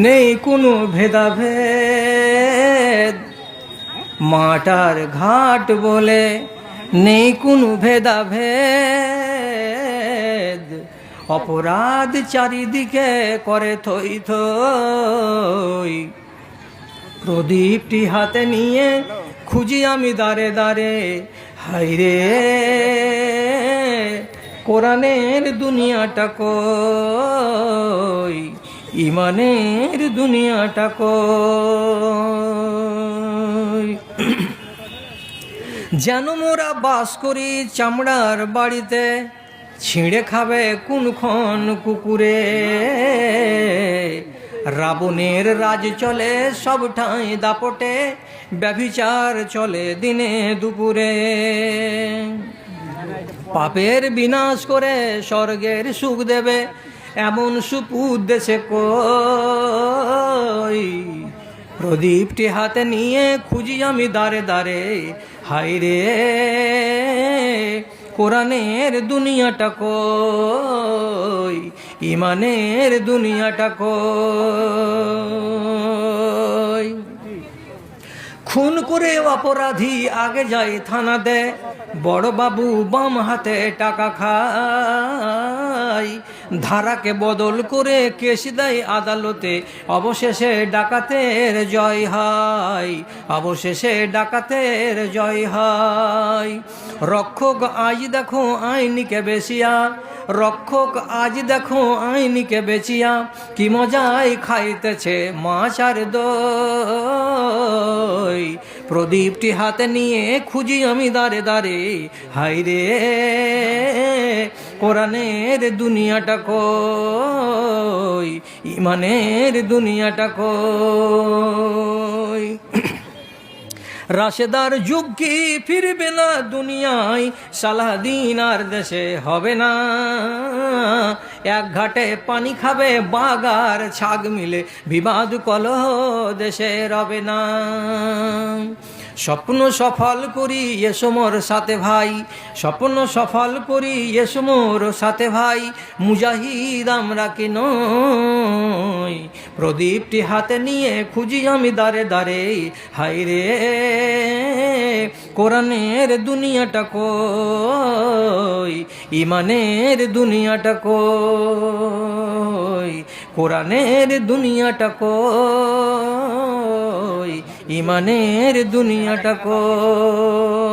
নেই কোনো ভেদাভেদ, মাটার ঘাট বলে নেই কোনো ভেদাভেদ। অপরাধ চারিদিকে করে থই থই, প্রদীপটি হাতে নিয়ে খুঁজি আমি দাঁড়ে দাঁড়ে। হাইরে কোরআনের দুনিয়াটা কই, ইমানের দুনিয়াটা কই। যেন মোরা বাস করি চামড়ার বাড়িতে, ছিঁড়ে খাবে কোনক্ষণ কুকুরে। রাবণের রাজ চলে সব ঠাঁই দাপটে, ব্যভিচার চলে দিনে দুপুরে। পাপের বিনাশ করে স্বর্গের সুখ দেবে, এমন সুপুত দেশে কই। প্রদীপটি হাতে নিয়ে খুঁজি আমি দাঁড়ে দাঁড়ে। হাইরে কোরআনের দুনিয়াটা কই, ইমানের দুনিয়াটা কই। খুন করে অপরাধী আগে যায় থানাতে, বড় বাবু বাম হাতে টাকা খায়। ধারাকে বদল করে কেস দেয় আদালতে, অবশেষে ডাকাতের জয় হয়, অবশেষে ডাকাতের জয় হয়। রক্ষক আজ দেখো আইনিকে বেচিয়া, রক্ষক আজ দেখো আইনিকে বেচিয়া, কি মজায় খাইতেছে মাছ আর দই। প্রদীপটি হাতে নিয়ে খুঁজি আমি দাঁড়ে দাঁড়ে। হাইরে কোরআনের দুনিয়াটা কই, ইমানের দুনিয়াটা কই। রাশেদার যুগ কি ফিরবে না দুনিয়ায়, সালাহদ্দিন আর দেশে হবে না। এক ঘাটে পানি খাবে বাঘ আর ছাগ মিলে, বিবাদ কলহ দেশে রবে না। স্বপ্ন সফল করি এসো মোর সাথে ভাই, স্বপ্ন সফল করি এসো মোর সাথে ভাই। মুজাহিদ আমরা কি নই, প্রদীপটি হাতে নিয়ে খুঁজি আমি দাঁড়ে দাঁড়ে। হাইরে কোরআনের দুনিয়াটা কই, ইমানের দুনিয়াটা কই। কোরআনের দুনিয়াটা কই, ইমানের দুনিয়াটা কই।